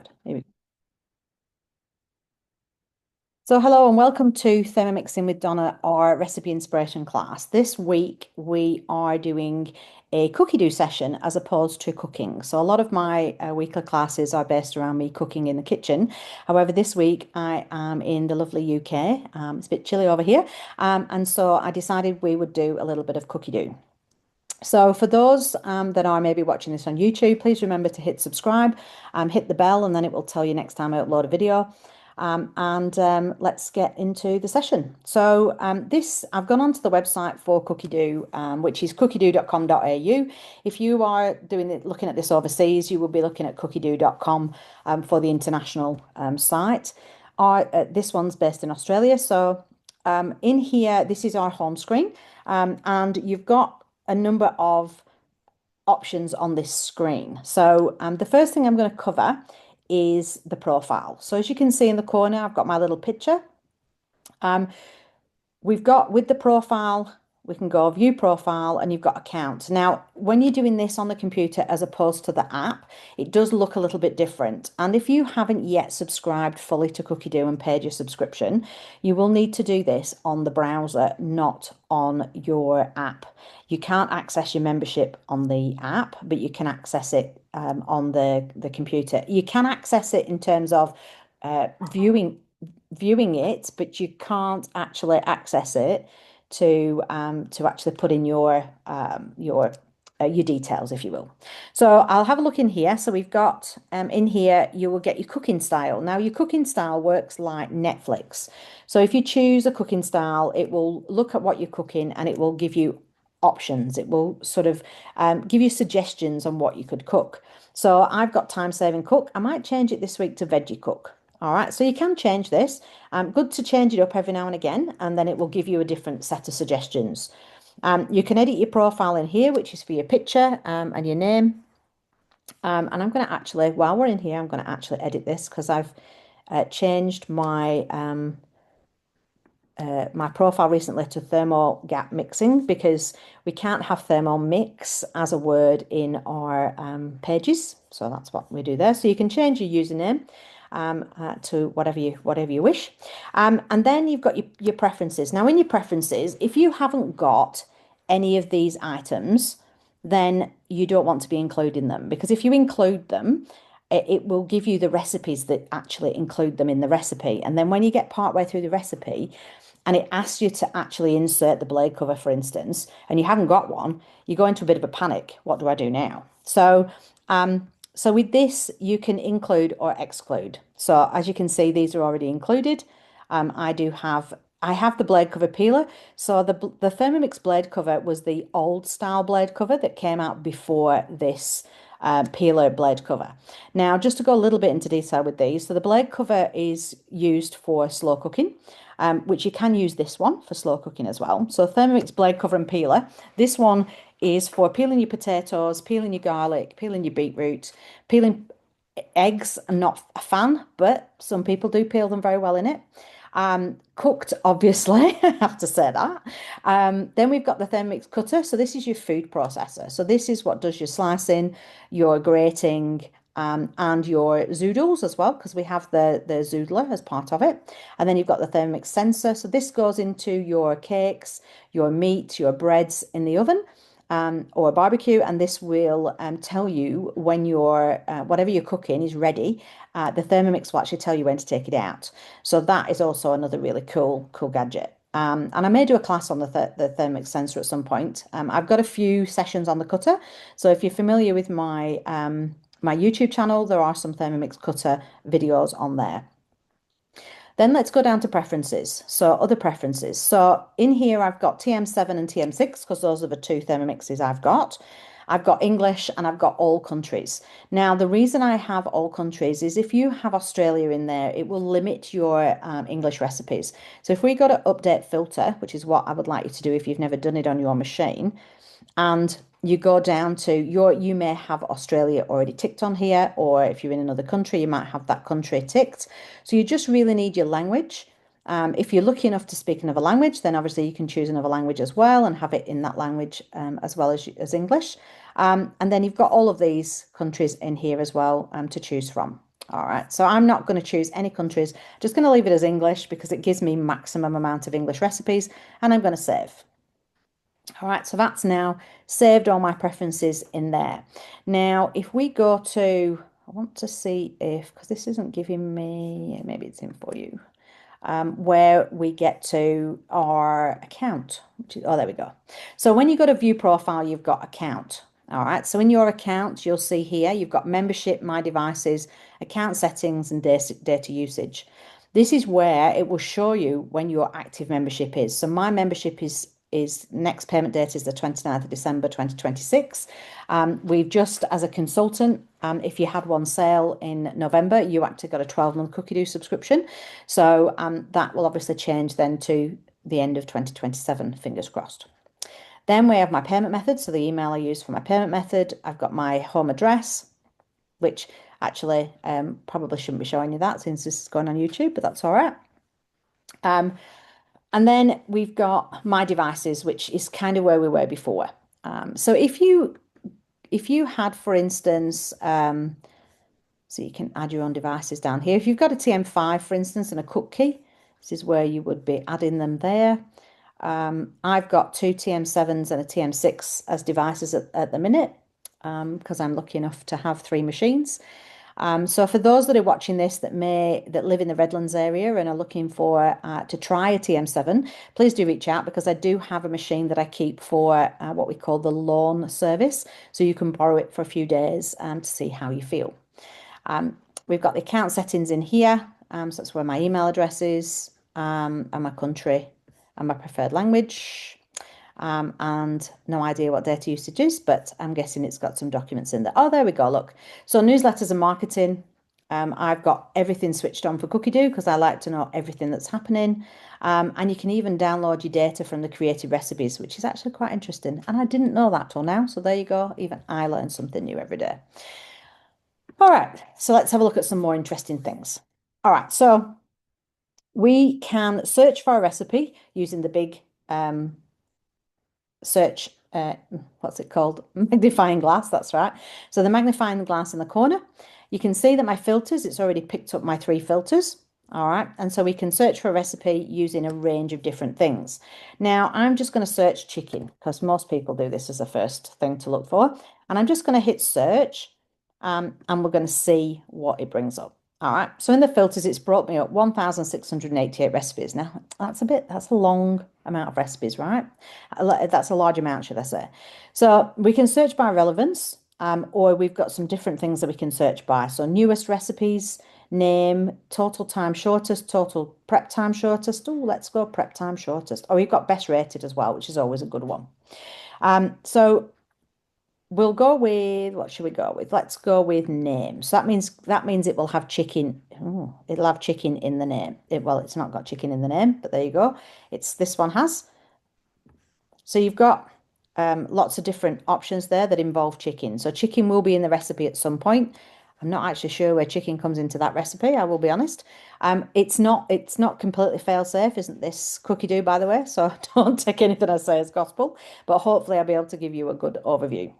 start. Here we go. So, hello and welcome to Thermomixing with Donna, our recipe inspiration class. This week we are doing a cookie do session as opposed to cooking. So, a lot of my weekly classes are based around me cooking in the kitchen. However, this week I am in the lovely UK. It's a bit chilly over here, and so I decided we would do a little bit of cookie do. So for those that are maybe watching this on YouTube, please remember to hit subscribe, hit the bell, and then it will tell you next time I upload a video. Let's get into the session. So I've gone onto the website for Cookidoo, which is cookidoo.com.au. If you are looking at this overseas, you will be looking at cookidoo.com for the international site. This one's based in Australia. So in here, this is our home screen, and you've got a number of options on this screen. So the first thing I'm going to cover is the profile. So as you can see in the corner, I've got my little picture. We've got with the profile, we can go view profile and you've got account. Now, when you're doing this on the computer as opposed to the app, it does look a little bit different. And if you haven't yet subscribed fully to Cookidoo and paid your subscription, you will need to do this on the browser, not on your app. You can't access your membership on the app, but you can access it on the computer. You can access it in terms of viewing it, but you can't actually access it to actually put in your details, if you will. So I'll have a look in here. So we've got in here, you will get your cooking style. Now your cooking style works like Netflix. So if you choose a cooking style, it will look at what you're cooking and it will give you options. It will sort of give you suggestions on what you could cook. So I've got time saving cook. I might change it this week to veggie cook. All right, so you can change this. Good to change it up every now and again, and then it will give you a different set of suggestions. You can edit your profile in here, which is for your picture and your name. And I'm going to actually, while we're in here, I'm going to actually edit this because I've changed my profile recently to thermo gap mixing because we can't have thermo mix as a word in our pages. So that's what we do there. So you can change your username to whatever you wish. And then you've got your preferences. Now in your preferences, if you haven't got any of these items, then you don't want to be including them because if you include them, it will give you the recipes that actually include them in the recipe. And then when you get partway through the recipe and it asks you to actually insert the blade cover, for instance, and you haven't got one, you go into a bit of a panic. What do I do now? So with this, you can include or exclude. So as you can see, these are already included. I have the blade cover peeler. So the Thermomix blade cover was the old style blade cover that came out before this peeler blade cover. Now, just to go a little bit into detail with these, so the blade cover is used for slow cooking, which you can use this one for slow cooking as well. So Thermomix blade cover and peeler. This one is for peeling your potatoes, peeling your garlic, peeling your beetroot, peeling eggs. I'm not a fan, but some people do peel them very well in it. Cooked, obviously, I have to say that. Then we've got the Thermomix cutter. So this is your food processor. So this is what does your slicing, your grating, and your zoodles as well, because we have the zoodler as part of it. And then you've got the Thermomix sensor. So this goes into your cakes, your meat, your breads in the oven. Or a barbecue, and this will tell you when your whatever you're cooking is ready. The Thermomix will actually tell you when to take it out. So that is also another really cool gadget. And I may do a class on the Thermomix sensor at some point. I've got a few sessions on the cutter, so if you're familiar with my my YouTube channel, there are some Thermomix cutter videos on there. Then let's go down to preferences. So other preferences. So in here, I've got TM7 and TM6 because those are the two Thermomixes I've got. I've got English and I've got all countries. Now, the reason I have all countries is if you have Australia in there, it will limit your English recipes. So if we go to update filter, which is what I would like you to do if you've never done it on your machine, and you go down to you may have Australia already ticked on here, or if you're in another country, you might have that country ticked. So you just really need your language. If you're lucky enough to speak another language, then obviously you can choose another language as well and have it in that language as well as English. And then you've got all of these countries in here as well to choose from. All right, so I'm not going to choose any countries. Just going to leave it as English because it gives me maximum amount of English recipes, and I'm going to save. All right, so that's now saved all my preferences in there. Now, if we go to, I want to see if, because this isn't giving me, maybe it's in for you, where we get to our account, which is, oh, there we go. So when you go to view profile, you've got account. All right, so in your account, you'll see here, you've got membership, my devices, account settings, and data usage. This is where it will show you when your active membership is. So my membership is next payment date is the 29th of December 2026. We've just, as a consultant, if you had one sale in November, you actually got a 12-month Cookidoo subscription. So that will obviously change then to the end of 2027, fingers crossed. Then we have my payment method, so the email I use for my payment method. I've got my home address, which actually probably shouldn't be showing you that since this is going on YouTube, but that's all right. And then we've got my devices, which is kind of where we were before. So if you had, for instance, so you can add your own devices down here. If you've got a TM5, for instance, and a cook key, this is where you would be adding them there. I've got two TM7s and a TM6 as devices at the minute because I'm lucky enough to have three machines. So for those that are watching this that live in the Redlands area and are looking for to try a TM7, please do reach out because I do have a machine that I keep for what we call the loan service. So you can borrow it for a few days to see how you feel. We've got the account settings in here. So that's where my email address is and my country and my preferred language. And no idea what data usage is, but I'm guessing it's got some documents in there. Oh, there we go, look. So newsletters and marketing, I've got everything switched on for Cookidoo because I like to know everything that's happening. And you can even download your data from the created recipes, which is actually quite interesting. And I didn't know that till now. So there you go. Even I learn something new every day. All right, so let's have a look at some more interesting things. All right, so we can search for a recipe using the big search, what's it called? Magnifying glass, that's right. So the magnifying glass in the corner, you can see that my filters, it's already picked up my three filters. All right, and so we can search for a recipe using a range of different things. Now, I'm just going to search chicken because most people do this as a first thing to look for. And I'm just going to hit search and we're going to see what it brings up. All right, so in the filters, it's brought me up 1,688 recipes. Now, that's a long amount of recipes, right? That's a large amount, should I say. So we can search by relevance, or we've got some different things that we can search by. So newest recipes, name, total time shortest, total prep time shortest. Oh, let's go prep time shortest. Oh, we've got best rated as well, which is always a good one. So we'll go with, what should we go with? Let's go with name. So that means it will have chicken. Oh, it'll have chicken in the name. Well, it's not got chicken in the name, but there you go. This one has. So you've got lots of different options there that involve chicken. So chicken will be in the recipe at some point. I'm not actually sure where chicken comes into that recipe, I will be honest. It's not completely fail-safe, isn't this Cookidoo, by the way? So don't take anything I say as gospel, but hopefully I'll be able to give you a good overview.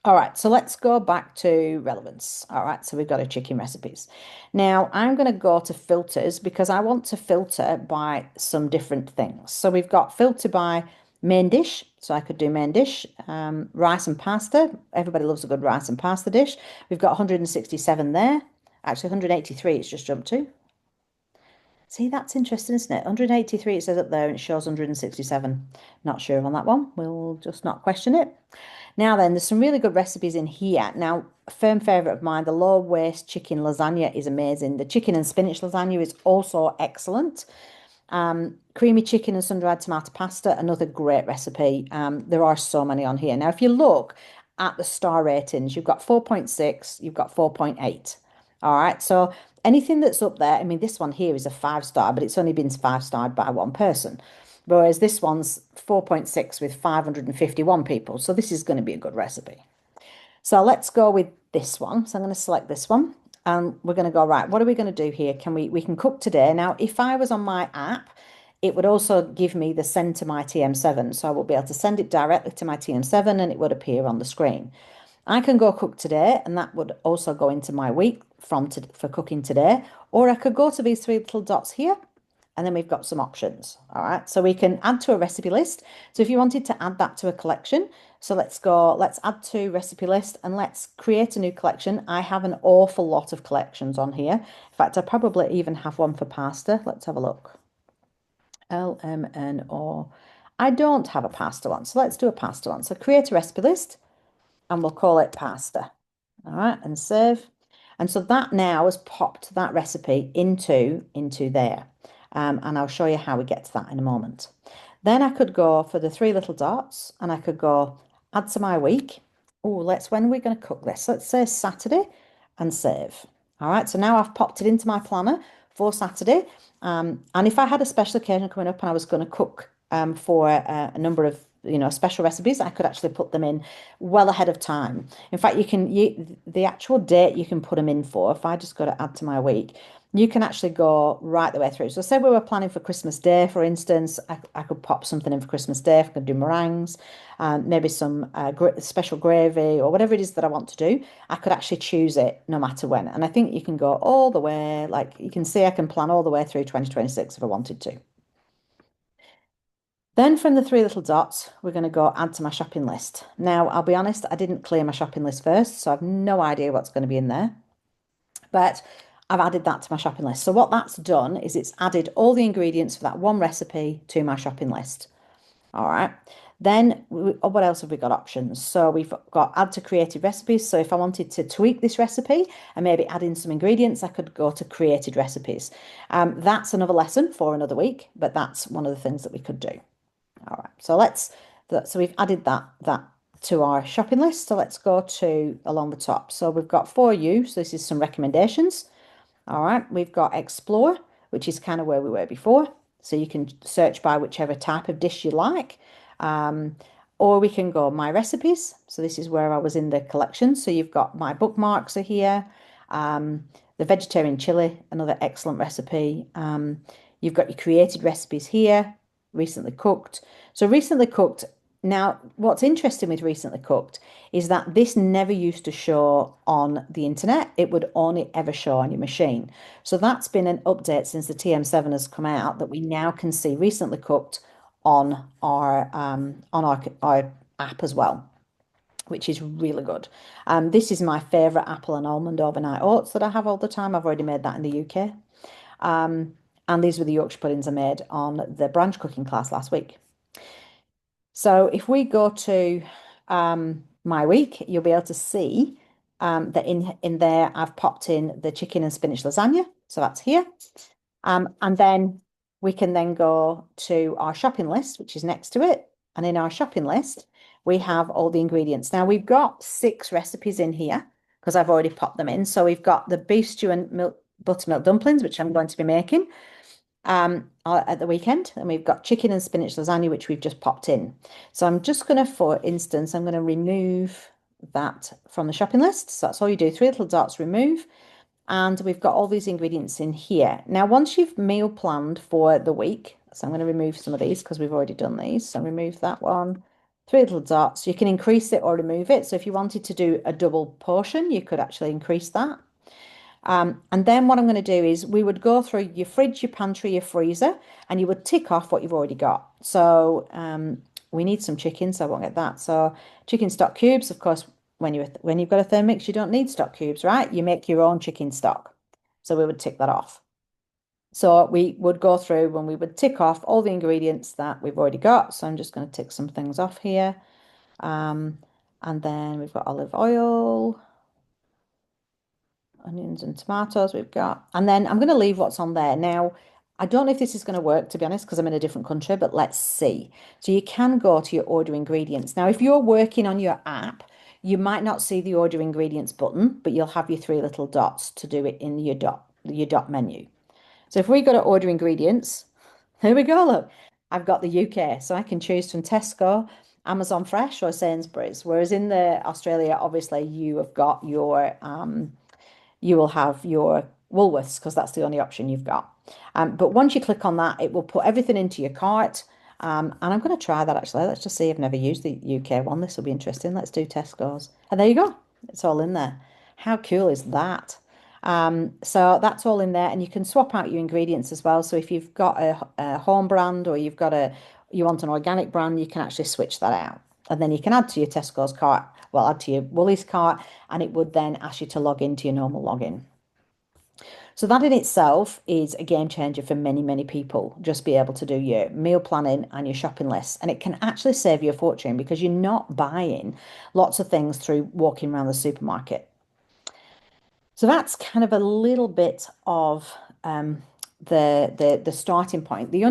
All right, so let's go back to relevance. All right, so we've got our chicken recipes. Now I'm going to go to filters because I want to filter by some different things. So we've got filter by main dish. So I could do main dish, rice and pasta. Everybody loves a good rice and pasta dish. We've got 167 there. Actually, 183 it's just jumped to. See, that's interesting, isn't it? 183 it says up there and it shows 167. Not sure on that one. We'll just not question it. Now then, there's some really good recipes in here. Now, a firm favourite of mine, the low waste chicken lasagna is amazing. The chicken and spinach lasagna is also excellent. Creamy chicken and sun-dried tomato pasta, another great recipe. There are so many on here. Now, if you look at the star ratings, you've got 4.6, you've got 4.8. All right, so anything that's up there, I mean, this one here is a 5-star, but it's only been 5-starred by one person. Whereas this one's 4.6 with 551 people. So this is going to be a good recipe. So let's go with this one. So I'm going to select this one and we're going to go, right, what are we going to do here? We can cook today. Now, if I was on my app, it would also give me the send to my TM7. So I will be able to send it directly to my TM7 and it would appear on the screen. I can go cook today and that would also go into my week for cooking today, or I could go to these three little dots here, and then we've got some options. All right, so we can add to a recipe list. So if you wanted to add that to a collection, so let's add to recipe list and let's create a new collection. I have an awful lot of collections on here. In fact, I probably even have one for pasta. Let's have a look. LMNO. I don't have a pasta one, so let's do a pasta one. So create a recipe list and we'll call it pasta. All right, and save. And so that now has popped that recipe into there. And I'll show you how we get to that in a moment. Then I could go for the three little dots and I could go add to my week. Oh, when are we going to cook this? Let's say Saturday and save. All right, so now I've popped it into my planner for Saturday. And if I had a special occasion coming up and I was going to cook for a number of special recipes, I could actually put them in well ahead of time. In fact, the actual date you can put them in for, if I just go to add to my week, you can actually go right the way through. So say we were planning for Christmas Day, for instance, I could pop something in for Christmas Day. I could do meringues, maybe some special gravy or whatever it is that I want to do. I could actually choose it no matter when. And I think you can go all the way, like you can see I can plan all the way through 2026 if I wanted to. Then from the three little dots, we're going to go add to my shopping list. Now, I'll be honest, I didn't clear my shopping list first, so I've no idea what's going to be in there. But I've added that to my shopping list. So what that's done is it's added all the ingredients for that one recipe to my shopping list. All right. Then what else have we got options? So we've got add to created recipes. So if I wanted to tweak this recipe and maybe add in some ingredients, I could go to created recipes. That's another lesson for another week, but that's one of the things that we could do. All right, so we've added that to our shopping list. So let's go to along the top. So we've got for you, so this is some recommendations. All right, we've got explore, which is kind of where we were before. So you can search by whichever type of dish you like. Or we can go my recipes. So this is where I was in the collection. So you've got my bookmarks are here. The vegetarian chili, another excellent recipe. You've got your created recipes here, recently cooked. So recently cooked, now what's interesting with recently cooked is that this never used to show on the internet. It would only ever show on your machine. So that's been an update since the TM7 has come out that we now can see recently cooked on our app as well, which is really good. This is my favorite apple and almond overnight oats that I have all the time. I've already made that in the UK. And these were the Yorkshire puddings I made on the branch cooking class last week. So if we go to my week, you'll be able to see that in there I've popped in the chicken and spinach lasagna. So that's here. And then we can then go to our shopping list, which is next to it. And in our shopping list, we have all the ingredients. Now we've got 6 recipes in here because I've already popped them in. So we've got the beef stew and buttermilk dumplings, which I'm going to be making at the weekend. And we've got chicken and spinach lasagna, which we've just popped in. So I'm just going to, for instance, I'm going to remove that from the shopping list. So that's all you do, 3 little dots, remove. And we've got all these ingredients in here. Now, once you've meal planned for the week, so I'm going to remove some of these because we've already done these. So remove that one, 3 little dots. You can increase it or remove it. So if you wanted to do a double portion, you could actually increase that. And then what I'm going to do is we would go through your fridge, your pantry, your freezer, and you would tick off what you've already got. So we need some chicken, so I won't get that. So chicken stock cubes, of course, when you've got a Thermomix, you don't need stock cubes, right? You make your own chicken stock. So we would tick that off. So we would go through when we would tick off all the ingredients that we've already got. So I'm just going to tick some things off here. And then we've got olive oil, onions and tomatoes we've got. And then I'm going to leave what's on there. Now, I don't know if this is going to work, to be honest, because I'm in a different country, but let's see. So you can go to your order ingredients. Now, if you're working on your app, you might not see the order ingredients button, but you'll have your 3 little dots to do it in your dot menu. So if we go to order ingredients, here we go, look. I've got the UK, so I can choose from Tesco, Amazon Fresh or Sainsbury's. Whereas in the Australia, obviously you have got your you will have your Woolworths because that's the only option you've got. But once you click on that, it will put everything into your cart. And I'm going to try that actually. Let's just see. I've never used the UK one. This will be interesting. Let's do Tesco's. And there you go. It's all in there. How cool is that? So that's all in there, and you can swap out your ingredients as well. So if you've got a home brand or you want an organic brand, you can actually switch that out. And then you can add to your Tesco's cart, well, add to your Woolies cart, and it would then ask you to log into your normal login. So that in itself is a game changer for many, many people. Just be able to do your meal planning and your shopping lists. And it can actually save you a fortune because you're not buying lots of things through walking around the supermarket. So that's kind of a little bit of the starting point. The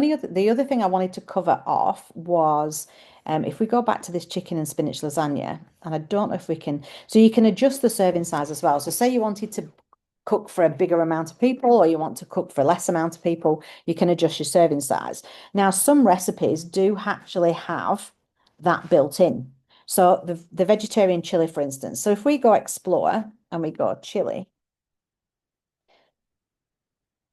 other thing I wanted to cover off was if we go back to this chicken and spinach lasagna, and I don't know if we can, so you can adjust the serving size as well. So say you wanted to cook for a bigger amount of people or you want to cook for a less amount of people, you can adjust your serving size. Now, some recipes do actually have that built in. So the vegetarian chili, for instance. So if we go explore and we go chili,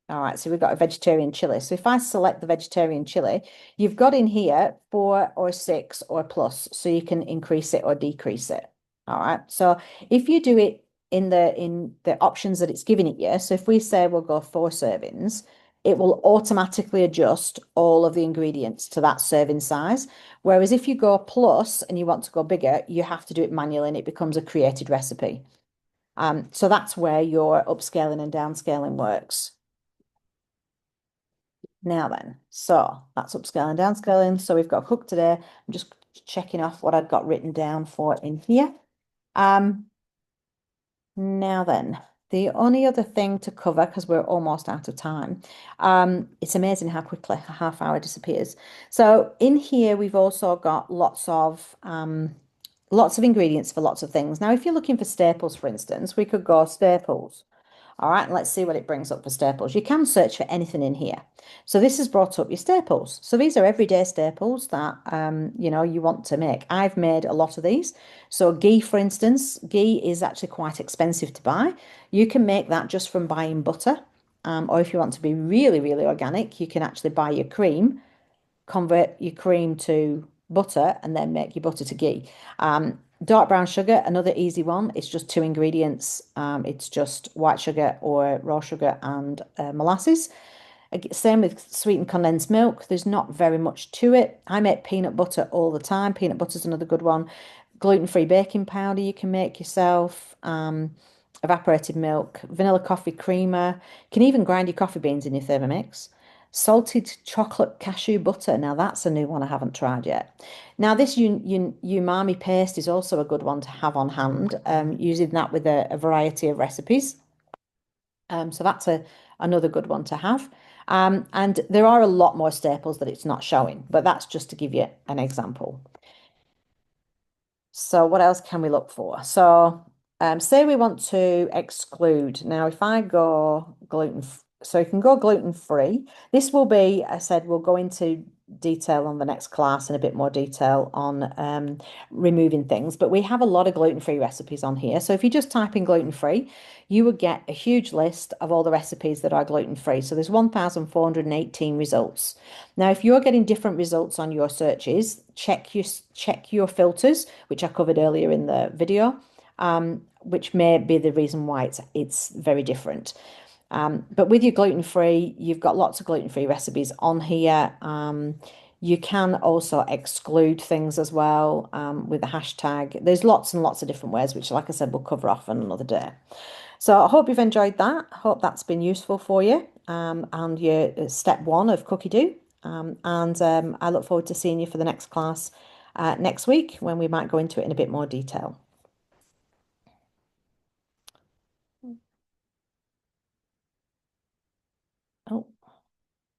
all right, so we've got a vegetarian chili. So if I select the vegetarian chili, you've got in here 4 or 6 or plus, so you can increase it or decrease it. All right. So if you do it in the options that it's giving it you, so if we say we'll go 4 servings, it will automatically adjust all of the ingredients to that serving size. Whereas if you go plus and you want to go bigger, you have to do it manually and it becomes a created recipe. So that's where your upscaling and downscaling works. Now then, so that's upscaling, downscaling. So we've got cook today. I'm just checking off what I've got written down for in here. Um, Now then, the only other thing to cover, because we're almost out of time, it's amazing how quickly a half hour disappears. So in here, we've also got lots of ingredients for lots of things. Now, if you're looking for staples, for instance, we could go staples. All right, and let's see what it brings up for staples. You can search for anything in here. So this has brought up your staples. So these are everyday staples that you want to make. I've made a lot of these. So ghee, for instance, ghee is actually quite expensive to buy. You can make that just from buying butter. Or if you want to be really, really organic, you can actually buy your cream, convert your cream to butter, and then make your butter to ghee. Dark brown sugar, another easy one. It's just 2 ingredients. It's just white sugar or raw sugar and molasses. Same with sweetened condensed milk. There's not very much to it. I make peanut butter all the time. Peanut butter is another good one. Gluten-free baking powder you can make yourself. Evaporated milk, vanilla coffee creamer. You can even grind your coffee beans in your Thermomix. Salted chocolate cashew butter. Now that's a new one I haven't tried yet. Now this umami paste is also a good one to have on hand. Using that with a variety of recipes. So that's another good one to have. And there are a lot more staples that it's not showing, but that's just to give you an example. So what else can we look for? So say we want to exclude. Now, if I go so you can go gluten free. This will be, I said, we'll go into detail on the next class and a bit more detail on removing things. But we have a lot of gluten-free recipes on here. So if you just type in gluten-free, you would get a huge list of all the recipes that are gluten-free. So there's 1,418 results. Now, if you're getting different results on your searches, check your filters, which I covered earlier in the video, which may be the reason why it's very different. But with your gluten-free, you've got lots of gluten-free recipes on here. You can also exclude things as well with the hashtag. There's lots and lots of different ways, which, like I said, we'll cover off on another day. So I hope you've enjoyed that. I hope that's been useful for you and your step one of Cookidoo. And I look forward to seeing you for the next class next week when we might go into it in a bit more detail.